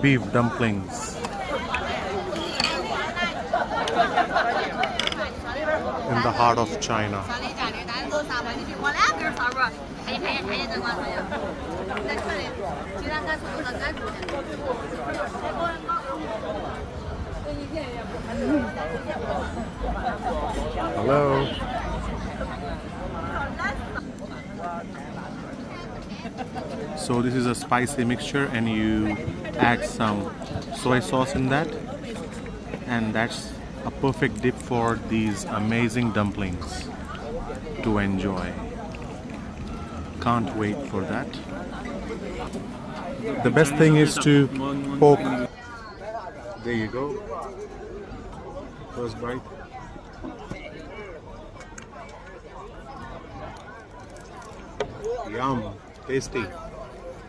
beef dumplings in the heart of China. Hello. So this is a spicy mixture and you add some soy sauce in that, and that's a perfect dip for these amazing dumplings to enjoy. Can't wait for that. The best thing is to poke. There you go. First bite. Yum, tasty.